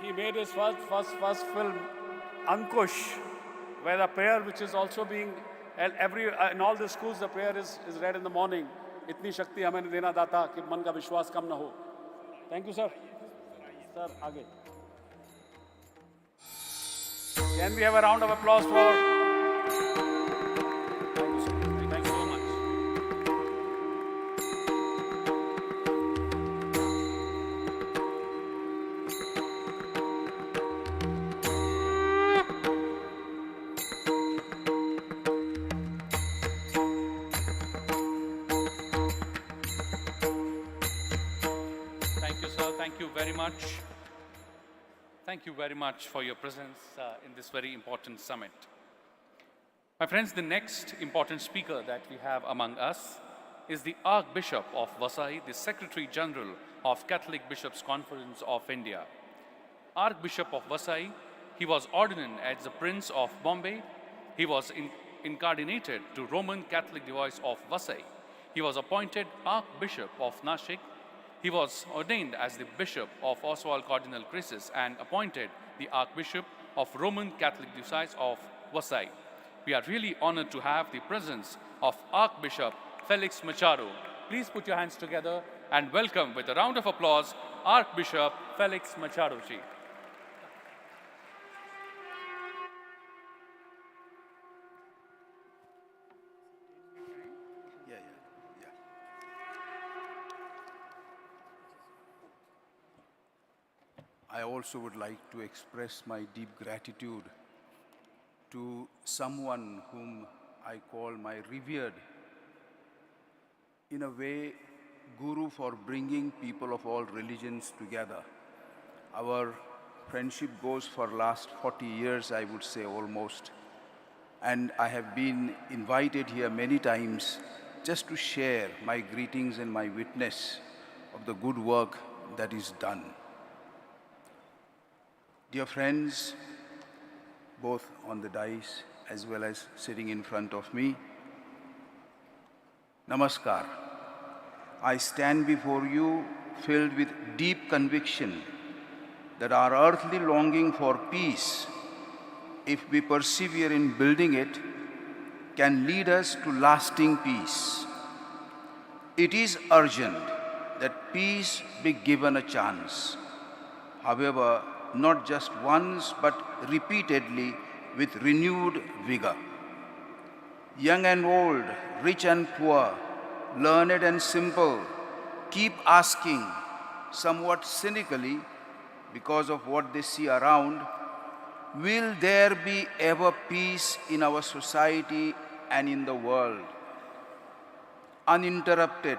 he made his first film, Ankush, where the prayer, which is also being in all the schools, the prayer is read in the morning. इतनी शक्ति हमें देना दाता कि मन का विश्वास कम न हो. Thank you, sir. Sir, आगे. Can we have a round of applause for? Thank you, sir. Thank you so much. Thank you, sir. Thank you very much. Thank you very much for your presence in this very important summit. My friends, the next important speaker that we have among us is the Archbishop of Vasai, the Secretary General of Catholic Bishops' Conference of India. Archbishop of Vasai, he was ordained as the Prince of Bombay. He was incardinated to Roman Catholic Diocese of Vasai. He was appointed Archbishop of Nashik. He was ordained as the Bishop of Oswald Cardinal Crisis and appointed the Archbishop of Roman Catholic Diocese of Vasai. We are really honored to have the presence of Archbishop Felix Machado. Please put your hands together and welcome with a round of applause Archbishop Felix Machado ji. I also would like to express my deep gratitude to someone whom I call my revered, in a way, guru for bringing people of all religions together. Our friendship goes for last 40 years, I would say almost. And I have been invited here many times just to share my greetings and my witness of the good work that is done. Dear friends, both on the dais as well as sitting in front of me, Namaskar. I stand before you filled with deep conviction that our earthly longing for peace, if we persevere in building it, can lead us to lasting peace. It is urgent that peace be given a chance. However, not just once, but repeatedly with renewed vigor. Young and old, rich and poor, learned and simple, keep asking, somewhat cynically, because of what they see around, will there be ever peace in our society and in the world? Uninterrupted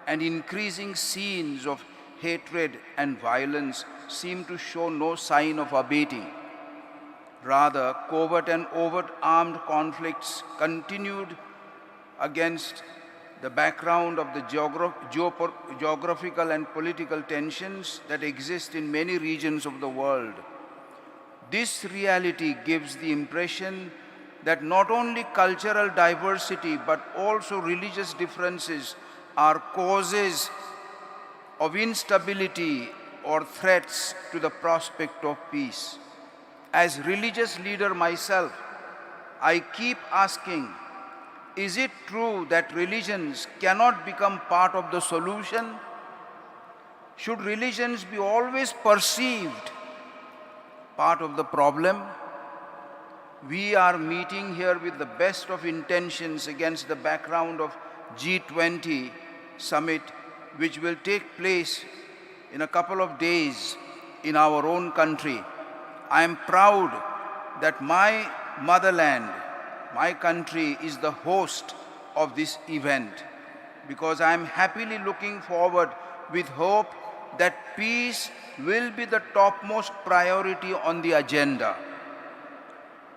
and increasing scenes of hatred and violence seem to show no sign of abating. Rather, covert and overt armed conflicts continued against the background of the geographical and political tensions that exist in many regions of the world. This reality gives the impression that not only cultural diversity but also religious differences are causes of instability or threats to the prospect of peace. As religious leader myself, I keep asking, is it true that religions cannot become part of the solution? Should religions be always perceived part of the problem? We are meeting here with the best of intentions against the background of G20 summit, which will take place in a couple of days in our own country. I am proud that my motherland, my country, is the host of this event, because I am happily looking forward with hope that peace will be the topmost priority on the agenda.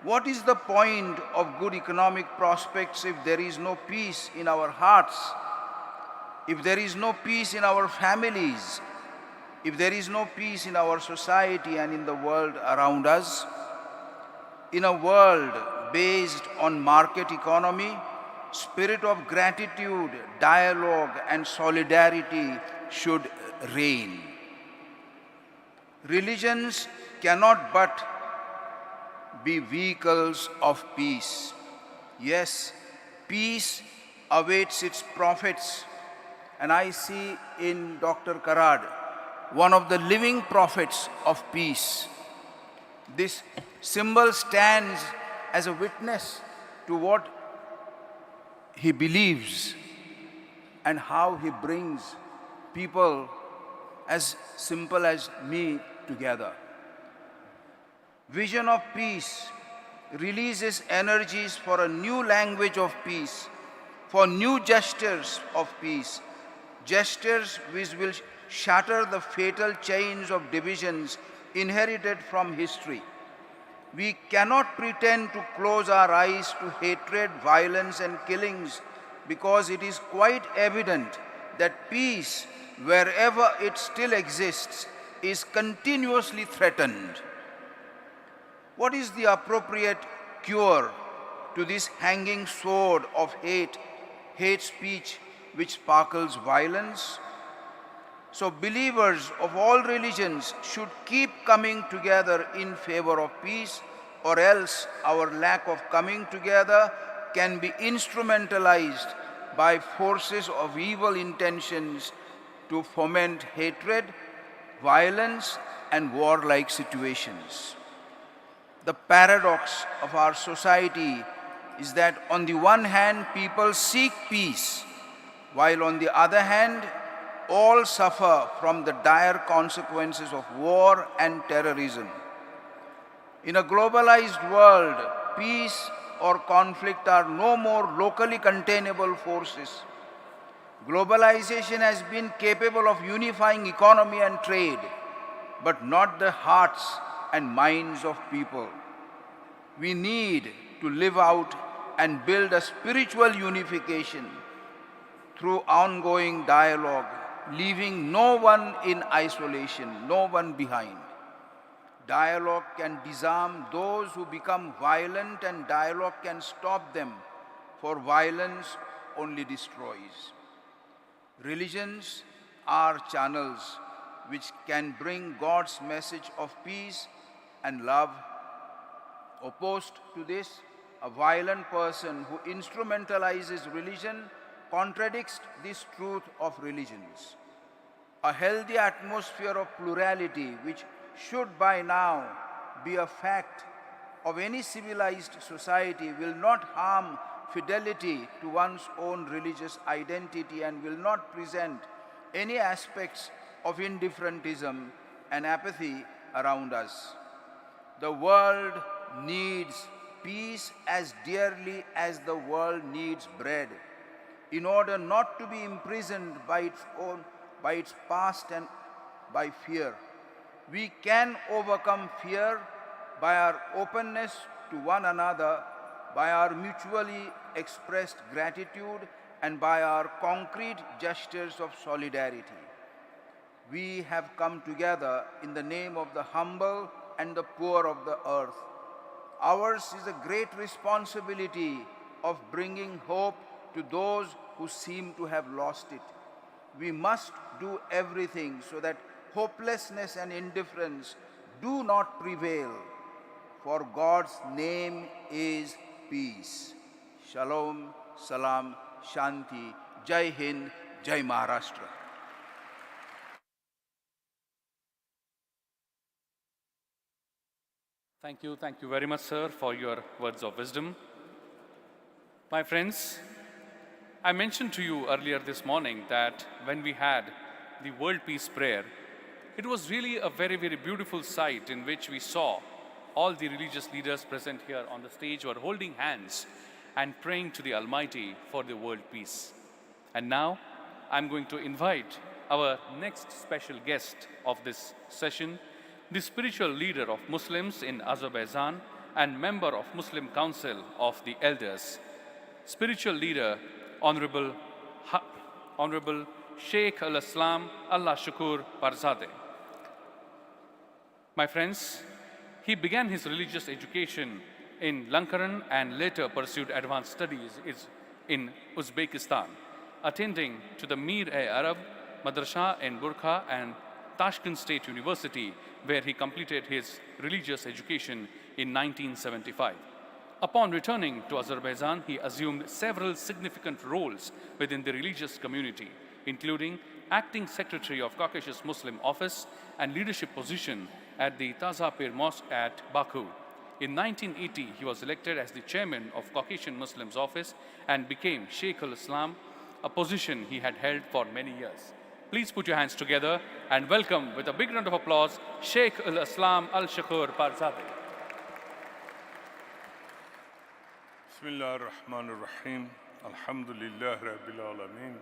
What is the point of good economic prospects if there is no peace in our hearts? If there is no peace in our families, if there is no peace in our society and in the world around us? In a world based on market economy, spirit of gratitude, dialogue, and solidarity should reign. Religions cannot but be vehicles of peace. Yes, peace awaits its prophets. And I see in Dr. Karad one of the living prophets of peace. This symbol stands as a witness to what he believes and how he brings people as simple as me together. Vision of peace releases energies for a new language of peace, for new gestures of peace, gestures which will shatter the fatal chains of divisions inherited from history. We cannot pretend to close our eyes to hatred, violence, and killings because it is quite evident that peace, wherever it still exists, is continuously threatened. What is the appropriate cure to this hanging sword of hate speech which sparkles violence? So believers of all religions should keep coming together in favor of peace, or else our lack of coming together can be instrumentalized by forces of evil intentions to foment hatred, violence, and warlike situations. The paradox of our society is that on the one hand, people seek peace, while on the other hand, all suffer from the dire consequences of war and terrorism. In a globalized world, peace or conflict are no more locally containable forces. Globalization has been capable of unifying economy and trade, but not the hearts and minds of people. We need to live out and build a spiritual unification through ongoing dialogue, leaving no one in isolation, no one behind. Dialogue can disarm those who become violent, and dialogue can stop them, for violence only destroys. Religions are channels which can bring God's message of peace and love. Opposed to this, a violent person who instrumentalizes religion contradicts this truth of religions. A healthy atmosphere of plurality, which should by now be a fact of any civilized society, will not harm fidelity to one's own religious identity and will not present any aspects of indifferentism and apathy around us. The world needs peace as dearly as the world needs bread, in order not to be imprisoned by its past and by fear. We can overcome fear by our openness to one another, by our mutually expressed gratitude, and by our concrete gestures of solidarity. We have come together in the name of the humble and the poor of the earth. Ours is a great responsibility of bringing hope to those who seem to have lost it. We must do everything so that hopelessness and indifference do not prevail, for God's name is peace. Shalom, salam, shanti, Jai Hind, Jai Maharashtra. Thank you very much, sir, for your words of wisdom. My friends, I mentioned to you earlier this morning that when we had the World Peace Prayer, it was really a very, very beautiful sight in which we saw all the religious leaders present here on the stage were holding hands and praying to the Almighty for the world peace. And now, I'm going to invite our next special guest of this session, the spiritual leader of Muslims in Azerbaijan and member of Muslim Council of the Elders, spiritual leader Honorable Sheikh al-Islam Allah Shukur Parzadeh. My friends, he began his religious education in Lankaran and later pursued advanced studies in Uzbekistan, attending to the Mir-e-Arab Madrasa in Burkha and Tashkent State University, where he completed his religious education in 1975. Upon returning to Azerbaijan, he assumed several significant roles within the religious community, including acting secretary of Caucasus Muslim Office and leadership position at the Tazapir Mosque at Baku. In 1980, he was elected as the chairman of Caucasian Muslims Office and became Sheikh al-Islam, a position he had held for many years. Please put your hands together and welcome with a big round of applause, Sheikh al-Islam al-Shakur Parzadeh. Bismillahirrahmanirrahim. Alhamdulillah Rabbil Alameen.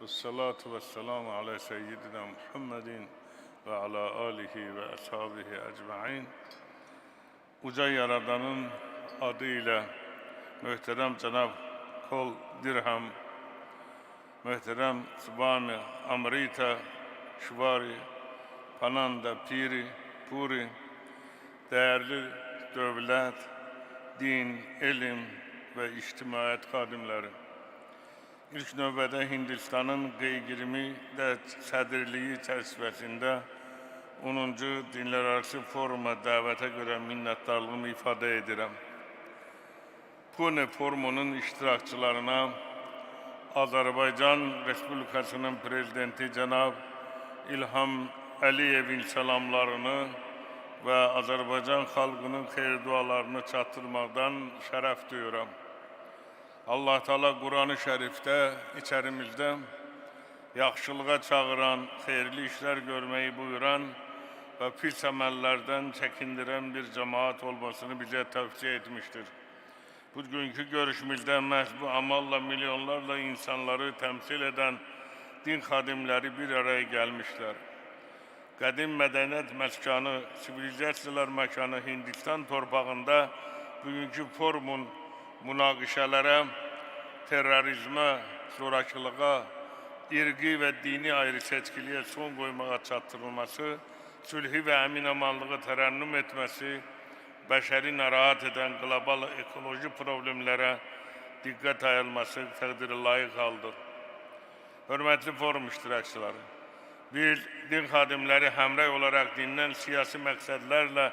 Vessalatu vesselamu ala seyyidina Muhammedin ve ala alihi ve ashabihi ecma'in. Uca Yaradanın adıyla mühterem Cenab Kol Dirham, mühterem Subhane Amrita Şuvari, Pananda Piri, Puri, değerli devlet, din, ilim ve içtimaiyet kadimleri. İlk növbədə Hindistanın G20 sədrliyi çərçivəsində 10-cu dinlərarası foruma dəvətə görə minnətdarlığımı ifadə edirəm. Bu forumunun iştirakçılarına Azərbaycan Respublikasının Prezidenti Cənab İlham Əliyevin salamlarını və Azərbaycan xalqının xeyir dualarını çatdırmaqdan şərəf duyuram. Allah Teala Kur'an-ı Şerif'te içerimizde yaxşılığa çağıran, xeyirli işler görmeyi buyuran ve pis əməllərdən çekindiren bir cemaat olmasını bize tavsiye etmiştir. Bugünkü görüşümüzde məhz bu amalla milyonlarla insanları temsil eden din xadimləri bir araya gelmişler. Qədim mədəniyyət məskanı, sivilizasiyalar məkanı Hindistan torpağında bugünkü forumun münaqişələrə, terrorizmə, zorakılığa, irqi və dini ayrı seçkiliyə son qoymağa çatdırılması, sülhü və əmin-amanlığı tərənnüm etməsi, bəşəri narahat edən qlobal ekoloji problemlərə diqqət ayırması təqdiri layiq haldır. Hörmətli forum iştirakçıları, biz din xadimləri həmrəy olaraq dindən siyasi məqsədlərlə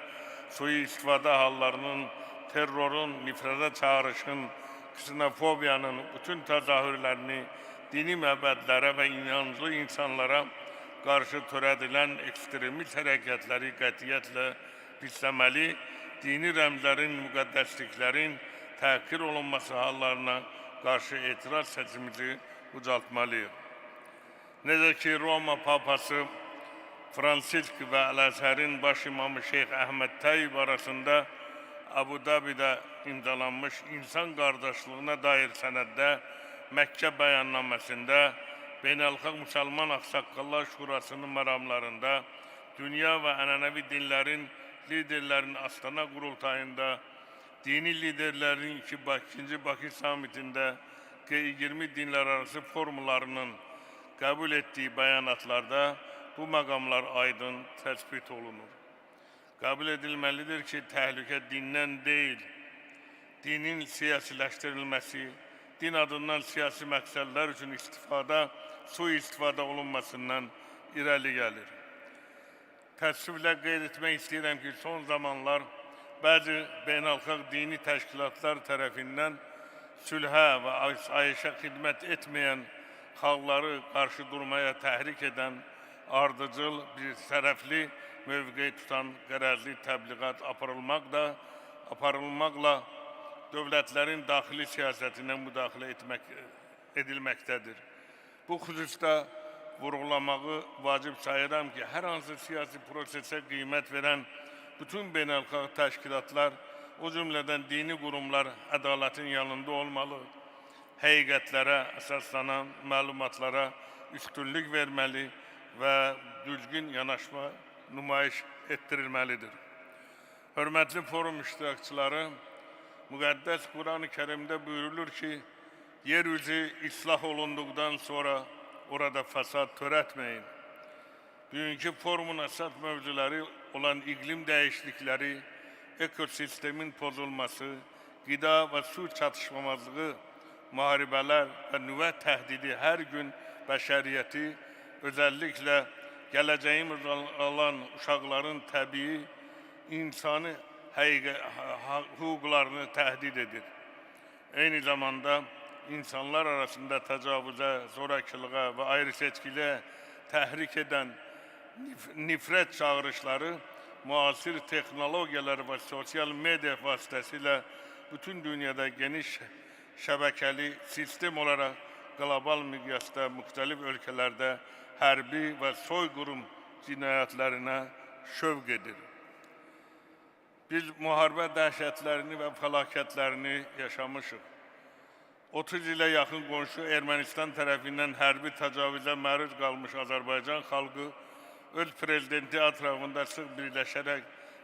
sui-istifadə hallarının, terrorun, nifrədə çağrışın, ksenofobiyanın bütün təzahürlərini dini məbədlərə və inanclı insanlara qarşı törədilən ekstremist hərəkətləri qətiyyətlə pisləməli, dini rəmzlərin, müqəddəsliklərin təhqir olunması hallarına qarşı etiraz səsimizi ucaltmalıyıq. Necə ki, Roma Papası Fransisk və Əl-Əzhərin baş imamı Şeyx Əhməd Təyyib arasında Abu Dhabi'də imzalanmış insan qardaşlığına dair sənəddə Məkkə bəyannaməsində Beynəlxalq Müsəlman Ağsaqqallar Şurasının məramlarında dünya və ənənəvi dinlərin liderlərinin Astana qurultayında dini liderlərin 2. Bakı samitində G20 dinlərarası forumlarının qəbul etdiyi bəyanatlarda bu məqamlar aydın təsbit olunur. Qəbul edilməlidir ki, təhlükə dindən deyil, dinin siyasiləşdirilməsi, din adından siyasi məqsədlər üçün sui-istifadə olunmasından irəli gəlir. Təəssüflə qeyd etmək istəyirəm ki, son zamanlar bəzi beynəlxalq dini təşkilatlar tərəfindən sülhə və ayışa xidmət etməyən xalqları qarşı durmaya təhrik edən, ardıcıl bir tərəfli mövqe tutan qərəzli təbliğat aparılmaqla dövlətlərin daxili siyasətinə müdaxilə edilməkdədir. Bu xüsusda vurğulamağı vacib sayıram ki, hər hansı siyasi prosesə qiymət verən bütün beynəlxalq təşkilatlar, o cümlədən dini qurumlar ədalətin yanında olmalı, həqiqətlərə əsaslanan məlumatlara üstünlük verməli və düzgün yanaşma nümayiş etdirilməlidir. Hörmətli forum iştirakçıları, müqəddəs Quran-ı Kərimdə buyurulur ki, yeryüzü islah olunduqdan sonra orada fəsad törətməyin. Bugünkü forumun əsas mövzuları olan iqlim dəyişiklikləri, ekosistemin pozulması, qida və su çatışmamazlığı, müharibələr və nüvə təhdidi hər gün bəşəriyyəti, özəlliklə gələcəyimiz olan uşaqların təbii insani hüquqlarını təhdid edir. Eyni zamanda insanlar arasında təcavüzə, zorakılığa və ayrı seçkiliyə təhrik edən nifrət çağrışları müasir texnologiyalar və sosial media vasitəsilə bütün dünyada geniş şəbəkəli sistem olaraq qlobal miqyasda müxtəlif ölkələrdə hərbi və soyqırım cinayətlərinə şövq edir. Biz müharibə dəhşətlərini və fəlakətlərini yaşamışıq. 30 ilə yaxın qonşu Ermənistan tərəfindən hərbi təcavüzə məruz qalmış Azərbaycan xalqı öz prezidenti ətrafında sıx birləşərək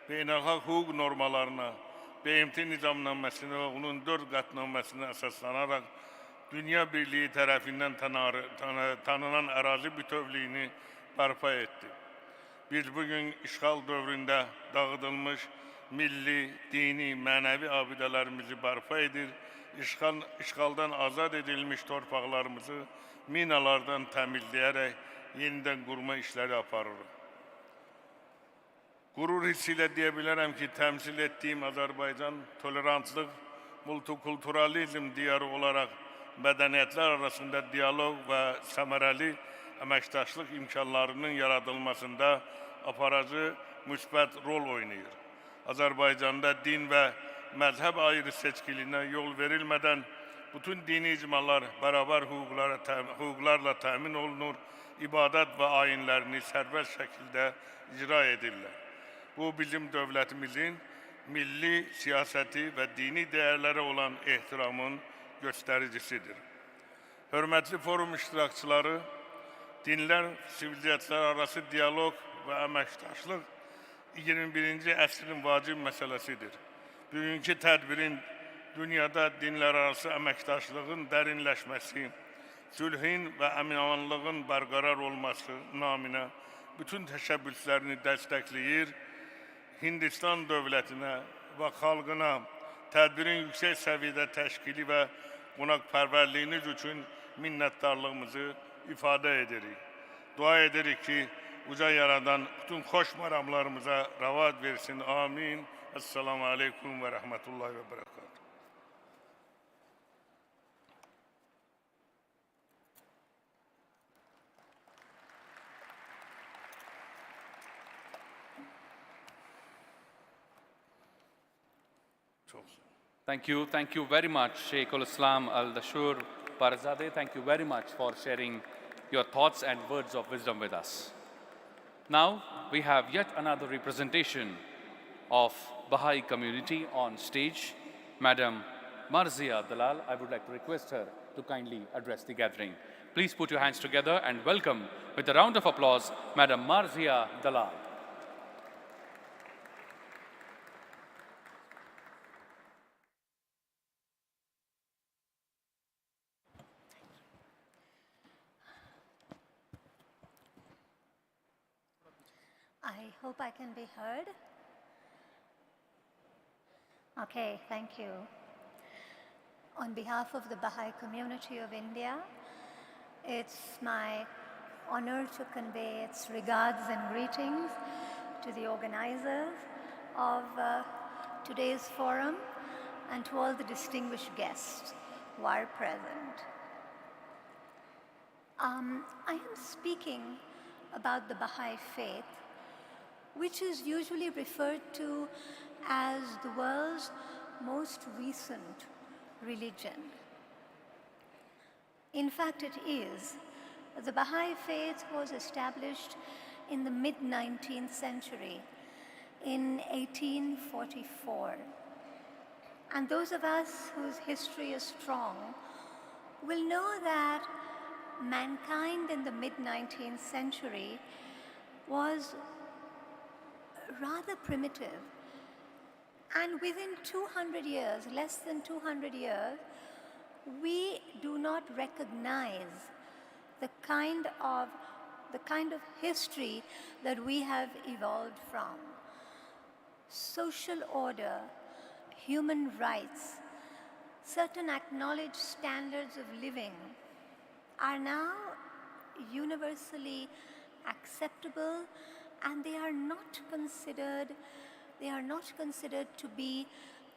beynəlxalq hüquq normalarına, BMT nizamnaməsinə və onun 4 qətnaməsinə əsaslanaraq Dünya Birliyi tərəfindən tanınan ərazi bütövlüyünü bərpa etdi. Biz bugün işğal dövründə dağıdılmış milli, dini, mənəvi abidələrimizi bərpa edir, işğaldan azad edilmiş torpaqlarımızı minalardan təmizləyərək yenidən qurma işləri aparırıq. Qürur hissi ilə deyə bilərəm ki, təmsil etdiyim Azərbaycan tolerantlıq, multikulturalizm diyarı olaraq mədəniyyətlər arasında dialoq və səmərəli əməkdaşlıq imkanlarının yaradılmasında aparıcı müsbət rol oynayır. Azərbaycanda din və məzhəb ayrı seçkiliyinə yol verilmədən bütün dini icmalar bərabər hüquqlarla təmin olunur, ibadət və ayinlərini sərbəst şəkildə icra edirlər. Bu, bizim dövlətimizin milli, siyasəti və dini dəyərlərə olan ehtiramın göstəricisidir. Hörmətli forum iştirakçıları, dinlər, sivilizasiyalar arası dialoq və əməkdaşlıq 21-ci əsrin vacib məsələsidir. Bugünkü tədbirin dünyada dinlər arası əməkdaşlığın dərinləşməsi, sülhin və əmin-amanlığın bərqərar olması naminə bütün təşəbbüslərini dəstəkləyir, Hindistan dövlətinə və xalqına tədbirin yüksək səviyyədə təşkili və qonaqpərvərliyiniz üçün minnətdarlığımızı ifadə edirik. Dua edirik ki, uca yaradan bütün xoş məramlarımıza ravad versin. Amin. Esselamu aleyküm və rəhmətullahi və bərəkatuhu. Thank you very much, Sheikh al-Islam al-Dashur Parzadeh. Thank you very much for sharing your thoughts and words of wisdom with us. Now, we have yet another representation of Baha'i community on stage. Madam Marzia Dalal, I would like to request her to kindly address the gathering. Please put your hands together and welcome with a round of applause, Madam Marzia Dalal. I hope I can be heard. Okay, thank you. On behalf of the Baha'i community of India, it's my honor to convey its regards and greetings to the organizers of today's forum and to all the distinguished guests who are present. I am speaking about the Baha'i faith, which is usually referred to as the world's most recent religion. In fact, it is. The Baha'i faith was established in the mid-19th century, in 1844. And those of us whose history is strong will know that mankind in the mid-19th century was rather primitive. And within 200 years, less than 200 years, we do not recognize the kind of history that we have evolved from. Social order, human rights, certain acknowledged standards of living are now universally acceptable, and they are not considered to be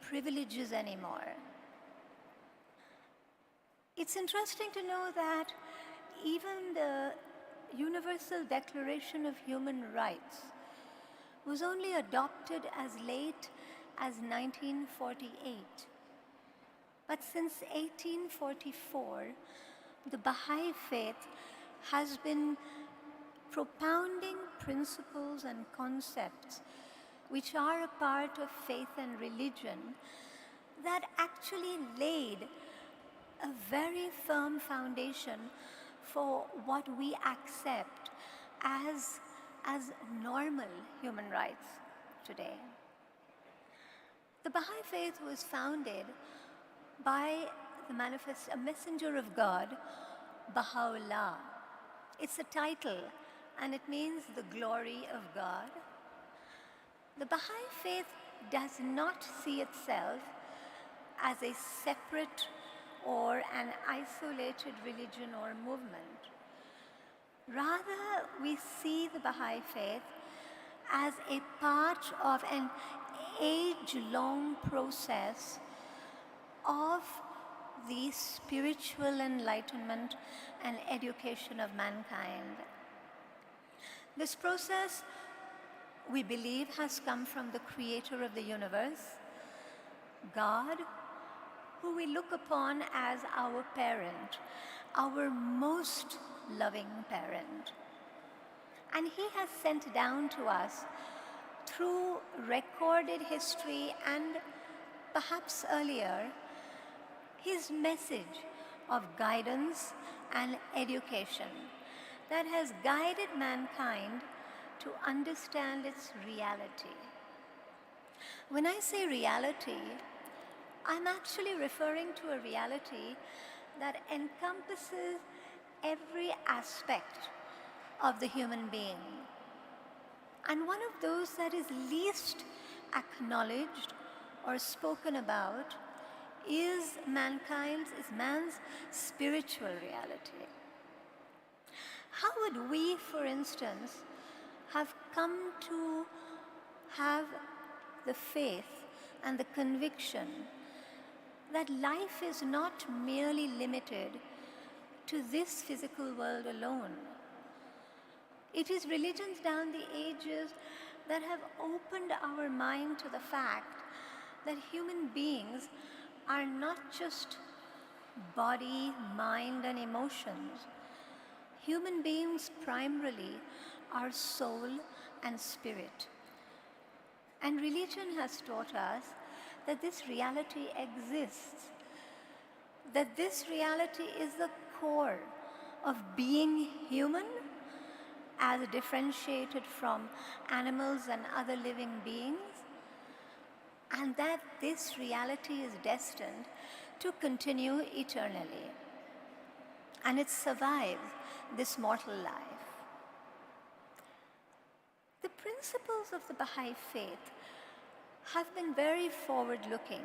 privileges anymore. It's interesting to know that even the Universal Declaration of Human Rights was only adopted as late as 1948. But since 1844, the Baha'i faith has been propounding principles and concepts which are a part of faith and religion that actually laid a very firm foundation for what we accept as normal human rights today. The Baha'i faith was founded by a messenger of God, Baha'u'llah. It's a title, and it means the glory of God. The Baha'i faith does not see itself as a separate or an isolated religion or movement. Rather, we see the Baha'i faith as a part of an age-long process of the spiritual enlightenment and education of mankind. This process, we believe, has come from the creator of the universe, God, who we look upon as our parent, our most loving parent. And he has sent down to us through recorded history and perhaps earlier, his message of guidance and education that has guided mankind to understand its reality. When I say reality, I'm actually referring to a reality that encompasses every aspect of the human being. And one of those that is least acknowledged or spoken about is man's spiritual reality. How would we, for instance, have come to have the faith and the conviction that life is not merely limited to this physical world alone? It is religions down the ages that have opened our mind to the fact that human beings are not just body, mind, and emotions. Human beings primarily are soul and spirit. And religion has taught us that this reality exists, that this reality is the core of being human as differentiated from animals and other living beings, and that this reality is destined to continue eternally. And it survives this mortal life. The principles of the Baha'i faith have been very forward-looking.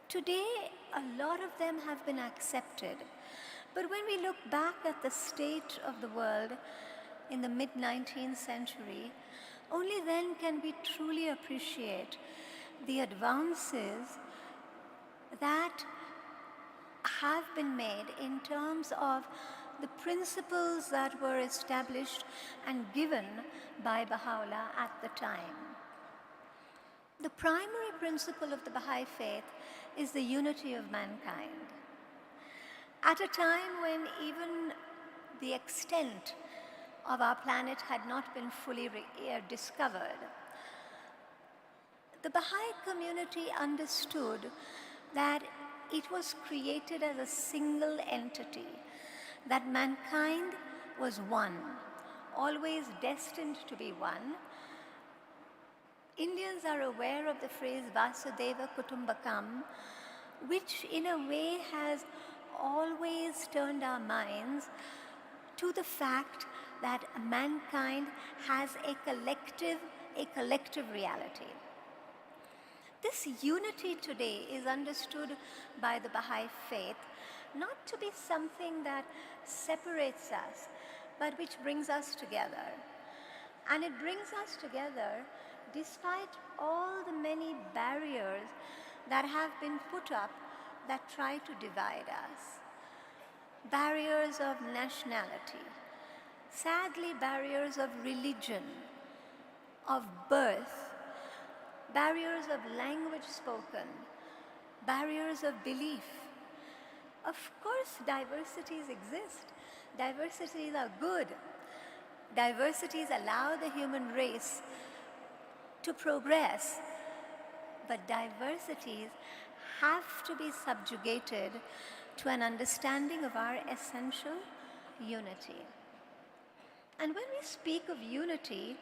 Today, a lot of them have been accepted. But when we look back at the state of the world in the mid-19th century, only then can we truly appreciate the advances that have been made in terms of the principles that were established and given by Baha'u'llah at the time. The primary principle of the Baha'i faith is the unity of mankind. At a time when even the extent of our planet had not been fully discovered, the Baha'i community understood that it was created as a single entity, that mankind was one, always destined to be one. Indians are aware of the phrase Vasudeva Kutumbakam, which in a way has always turned our minds to the fact that mankind has a collective reality. This unity today is understood by the Baha'i faith not to be something that separates us, but which brings us together. And it brings us together despite all the many barriers that have been put up that try to divide us. Barriers of nationality, sadly barriers of religion, of birth, barriers of language spoken, barriers of belief. Of course, diversities exist. Diversities are good. Diversities allow the human race to progress, but diversities have to be subjugated to an understanding of our essential unity. And when we speak of unity,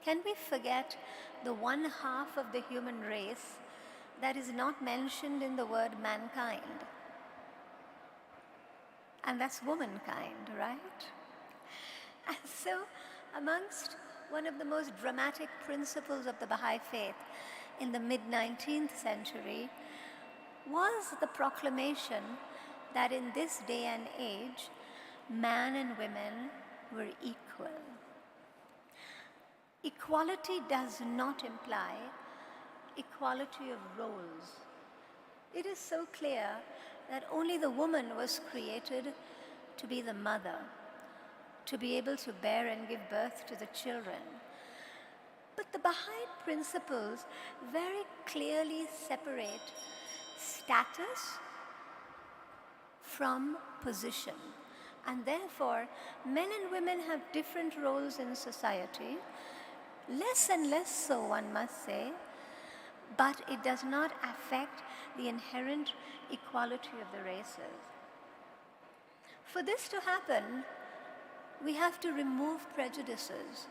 can we forget the one half of the human race that is not mentioned in the word mankind? And that's womankind, right? And so, amongst one of the most dramatic principles of the Baha'i faith in the mid-19th century was the proclamation that in this day and age, man and women were equal. Equality does not imply equality of roles. It is so clear that only the woman was created to be the mother, to be able to bear and give birth to the children. But the Baha'i principles very clearly separate status from position. And therefore, men and women have different roles in society, less and less so, one must say, but it does not affect the inherent equality of the races. For this to happen, we have to remove prejudices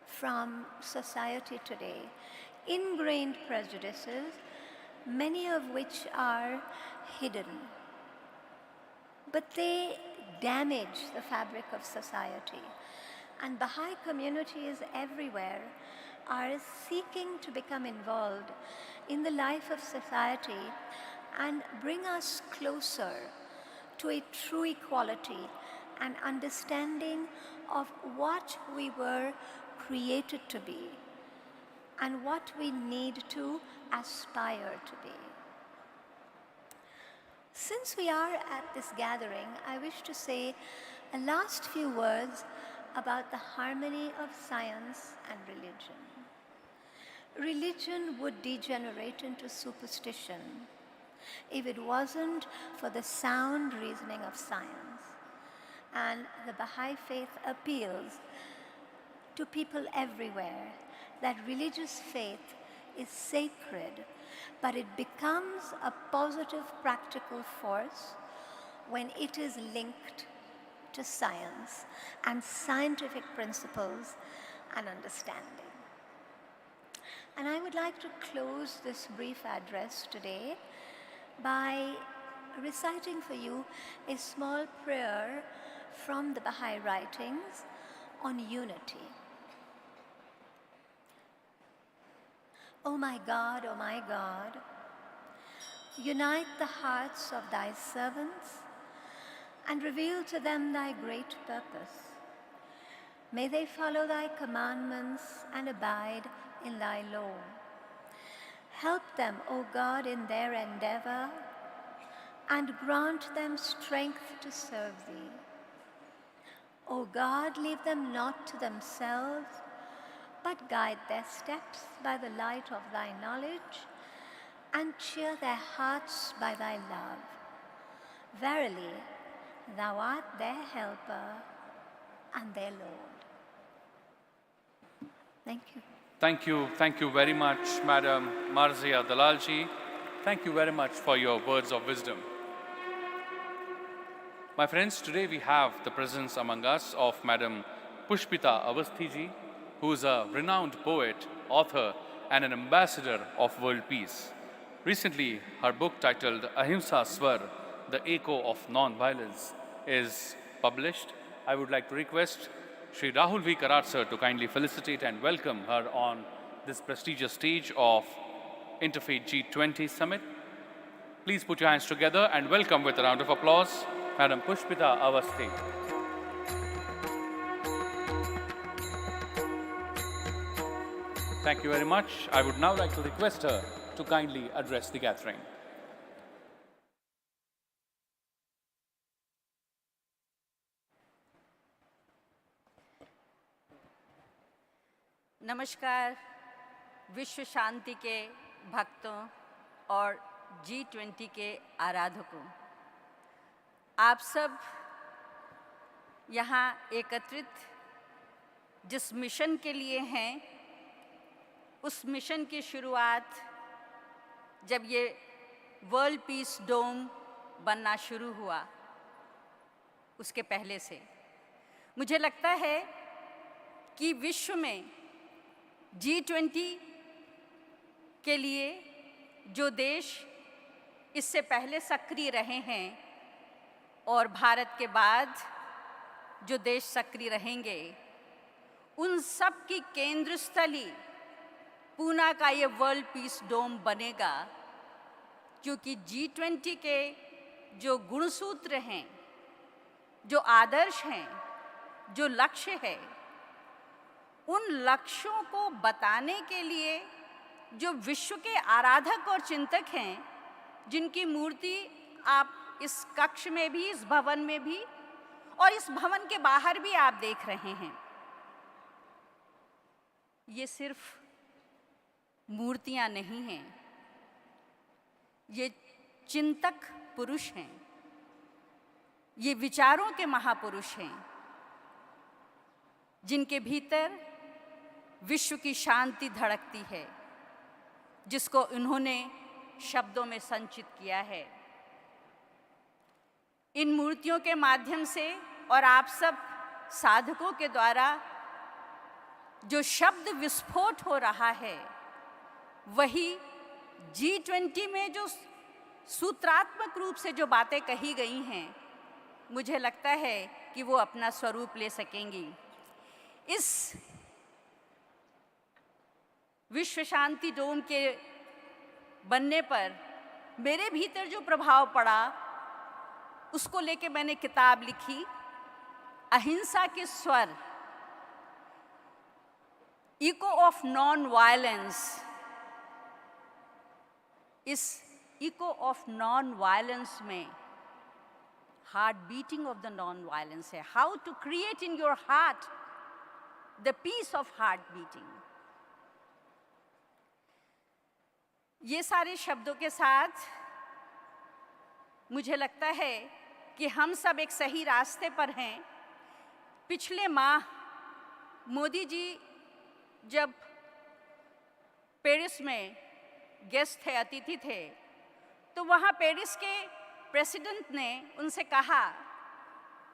from society today, ingrained prejudices, many of which are hidden. But they damage the fabric of society. And Baha'i communities everywhere are seeking to become involved in the life of society and bring us closer to a true equality and understanding of what we were created to be and what we need to aspire to be. Since we are at this gathering, I wish to say a last few words about the harmony of science and religion. Religion would degenerate into superstition if it wasn't for the sound reasoning of science. And the Baha'i faith appeals to people everywhere that religious faith is sacred, but it becomes a positive practical force when it is linked to science and scientific principles and understanding. And I would like to close this brief address today by reciting for you a small prayer from the Baha'i writings on unity. O my God, unite the hearts of thy servants and reveal to them thy great purpose. May they follow thy commandments and abide in thy law. Help them, O God, in their endeavor and grant them strength to serve thee. O God, leave them not to themselves, but guide their steps by the light of thy knowledge and cheer their hearts by thy love. Verily, thou art their helper and their Lord. Thank you. Thank you very much, Madam Marzia Dalalji. Thank you very much for your words of wisdom. My friends, today we have the presence among us of Madam Pushpita Awasthiji, who is a renowned poet, author, and an ambassador of world peace. Recently, her book titled Ahimsa Swar, The Echo of Non-Violence, is published. I would like to request Shri Rahul V. Karat sir to kindly felicitate and welcome her on this prestigious stage of Interfaith G20 Summit. Please put your hands together and welcome with a round of applause Madam Pushpita Awasthi. Thank you very much. I would now like to request her to kindly address the gathering. नमस्कार विश्व शांति के भक्तों और G20 के आराधकों, आप सब यहाँ एकत्रित जिस मिशन के लिए हैं, उस मिशन की शुरुआत जब ये वर्ल्ड पीस डोम बनना शुरू हुआ, उसके पहले से मुझे लगता है कि विश्व में G20 के लिए जो देश इससे पहले सक्रिय रहे हैं और भारत के बाद जो देश सक्रिय रहेंगे, उन सब की केंद्र स्थली पूना का ये वर्ल्ड पीस डोम बनेगा, क्योंकि G20 के जो गुणसूत्र हैं, जो आदर्श हैं, जो लक्ष्य है, उन लक्ष्यों को बताने के लिए जो विश्व के आराधक और चिंतक हैं, जिनकी मूर्ति आप इस कक्ष में भी, इस भवन में भी और इस भवन के बाहर भी आप देख रहे हैं, ये सिर्फ मूर्तियां नहीं हैं, ये चिंतक पुरुष हैं, ये विचारों के महापुरुष हैं, जिनके भीतर विश्व की शांति धड़कती है, जिसको उन्होंने शब्दों में संचित किया है। इन मूर्तियों के माध्यम से और आप सब साधकों के द्वारा जो शब्द विस्फोट हो रहा है, वही G20 में जो सूत्रात्मक रूप से जो बातें कही गई हैं, मुझे लगता है कि वो अपना स्वरूप ले सकेंगी। इस विश्व शांति डोम के बनने पर मेरे भीतर जो प्रभाव पड़ा, उसको लेके मैंने किताब लिखी, अहिंसा के स्वर, इको ऑफ नॉन वायलेंस। इस इको ऑफ नॉन वायलेंस में heart beating of the non violence है, how to create in your heart the peace of heart beating. ये सारे शब्दों के साथ मुझे लगता है कि हम सब एक सही रास्ते पर हैं। पिछले माह मोदी जी जब पेरिस में गेस्ट थे, अतिथि थे, तो वहाँ पेरिस के प्रेसिडेंट ने उनसे कहा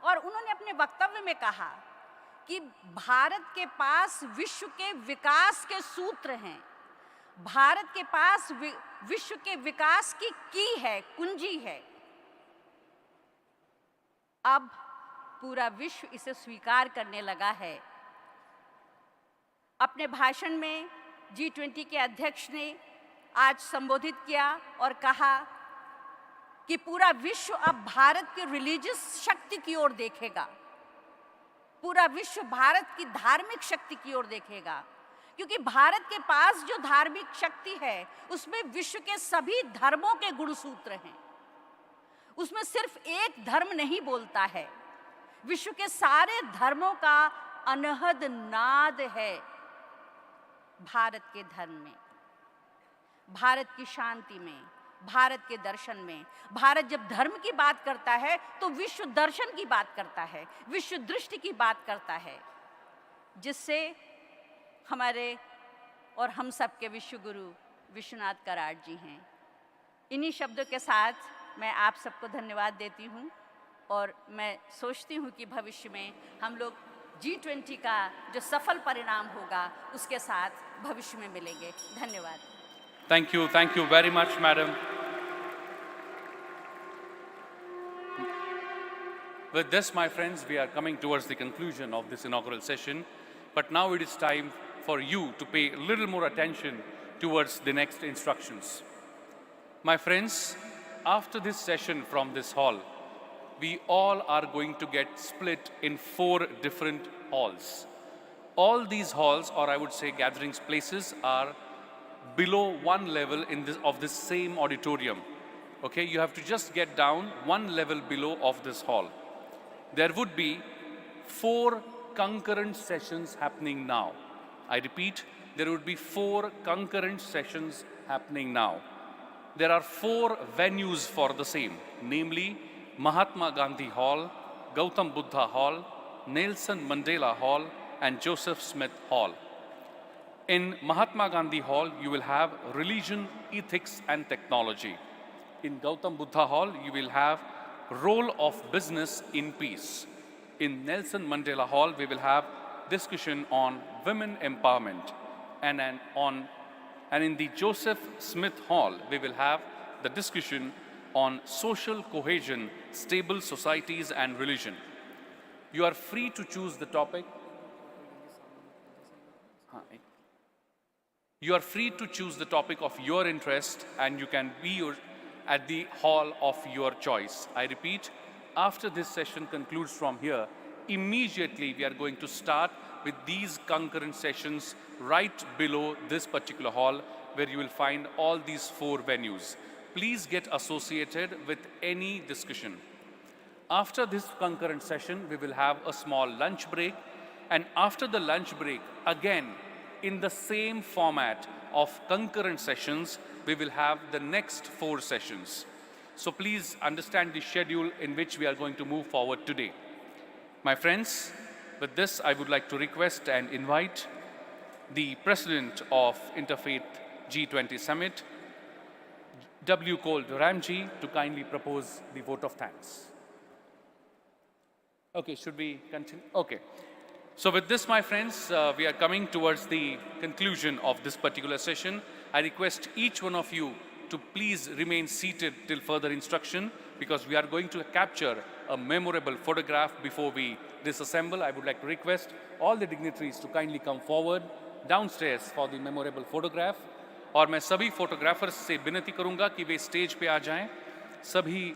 और उन्होंने अपने वक्तव्य में कहा कि भारत के पास विश्व के विकास के सूत्र हैं, भारत के पास विश्व के विकास की है, कुंजी है। अब पूरा विश्व इसे स्वीकार करने लगा है। अपने भाषण में G20 के अध्यक्ष ने आज संबोधित किया और कहा कि पूरा विश्व अब भारत की रिलीजियस शक्ति की ओर देखेगा, पूरा विश्व भारत की धार्मिक शक्ति की ओर देखेगा, क्योंकि भारत के पास जो धार्मिक शक्ति है उसमें विश्व के सभी धर्मों के गुणसूत्र हैं। उसमें सिर्फ एक धर्म नहीं बोलता है, विश्व के सारे धर्मों का अनहद नाद है भारत के धर्म में, भारत की शांति में, भारत के दर्शन में। भारत जब धर्म की बात करता है तो विश्व दर्शन की बात करता है, विश्व दृष्टि की बात करता है, जिससे हमारे और हम सब के विश्व गुरु विश्वनाथ कराड़ जी हैं। इन्हीं शब्दों के साथ मैं आप सबको धन्यवाद देती हूँ और मैं सोचती हूँ कि भविष्य में हम लोग G20 का जो सफल परिणाम होगा उसके साथ भविष्य में मिलेंगे। धन्यवाद। Thank you very much, madam. With this, my friends, we are coming towards the conclusion of this inaugural session, but now it is time for you to pay a little more attention towards the next instructions. My friends, after this session from this hall, we all are going to get split in 4 different halls. All these halls, or I would say gatherings places, are below one level of this same auditorium. Okay, you have to just get down one level below of this hall. There would be 4 concurrent sessions happening now. I repeat, there would be 4 concurrent sessions happening now. There are 4 venues for the same, namely Mahatma Gandhi Hall, Gautam Buddha Hall, Nelson Mandela Hall, and Joseph Smith Hall. In Mahatma Gandhi Hall, you will have religion, ethics, and technology. In Gautam Buddha Hall, you will have role of business in peace. In Nelson Mandela Hall, we will have discussion on women empowerment. And in the Joseph Smith Hall, we will have the discussion on social cohesion, stable societies, and religion. You are free to choose the topic. You are free to choose the topic of your interest, and you can be at the hall of your choice. I repeat, after this session concludes from here, immediately we are going to start with these concurrent sessions right below this particular hall, where you will find all these 4 venues. Please get associated with any discussion. After this concurrent session, we will have a small lunch break. And after the lunch break, again, in the same format of concurrent sessions, we will have the next 4 sessions. So please understand the schedule in which we are going to move forward today. My friends, with this, I would like to request and invite the President of Interfaith G20 Summit, W. Cole Ramji, to kindly propose the vote of thanks. Okay, should we continue? Okay. So with this, my friends, we are coming towards the conclusion of this particular session. I request each one of you to please remain seated till further instruction, because we are going to capture a memorable photograph before we disassemble. I would like to request all the dignitaries to kindly come forward downstairs for the memorable photograph. और मैं सभी photographers से विनती करूंगा कि वे stage पे आ जाएं. सभी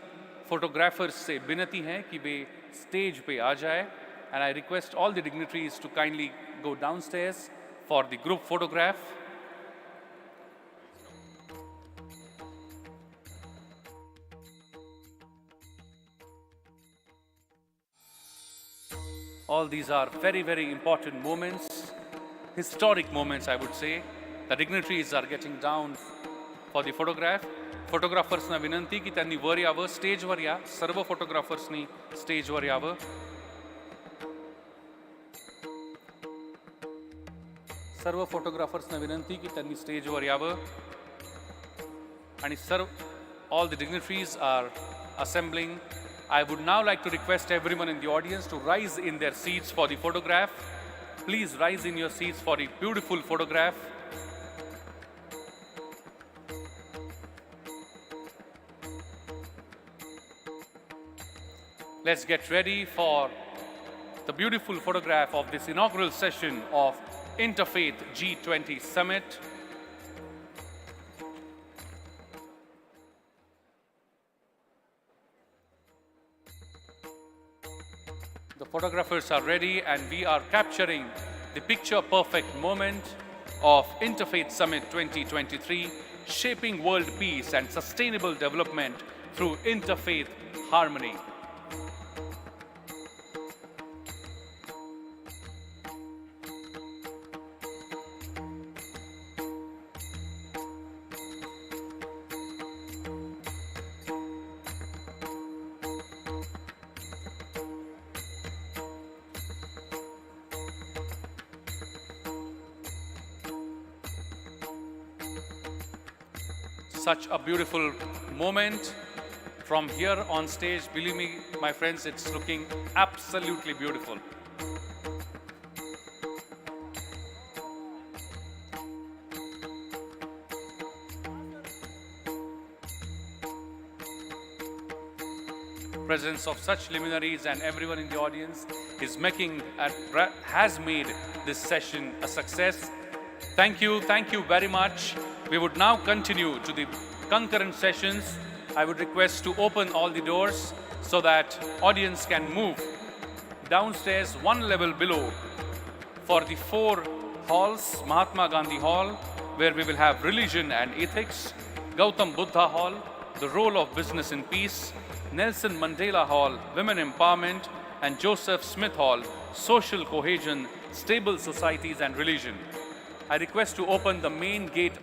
फोटोग्राफर्स से विनती है कि वे स्टेज पे आ जाएं. And I request all the dignitaries to kindly go downstairs for the group photograph. All these are very, very important moments, historic moments, I would say. The dignitaries are getting down for the photograph. फोटोग्राफर्सना विनंती की त्यांनी वर यावं, स्टेजवर या. सर्व फोटोग्राफर्सनी स्टेजवर यावं. सर्व फोटोग्राफर्सना विनंती की त्यांनी स्टेजवर यावं. आणि all the dignitaries are assembling. I would now like to request everyone in the audience to rise in their seats for the photograph. Please rise in your seats for the beautiful photograph. Let's get ready for the beautiful photograph of this inaugural session of Interfaith G20 Summit. The photographers are ready, and we are capturing the picture-perfect moment of Interfaith Summit 2023, shaping world peace and sustainable development through interfaith harmony. Such a beautiful moment from here on stage. Believe me, my friends, it's looking absolutely beautiful. Presence of such luminaries and everyone in the audience is has made this session a success. Thank you very much. We would now continue to the concurrent sessions. I would request to open all the doors so that audience can move downstairs one level below for the 4 halls: Mahatma Gandhi Hall, where we will have religion and ethics; Gautam Buddha Hall, the role of business in peace; Nelson Mandela Hall, women empowerment; and Joseph Smith Hall, social cohesion, stable societies and religion. I request to open the main gate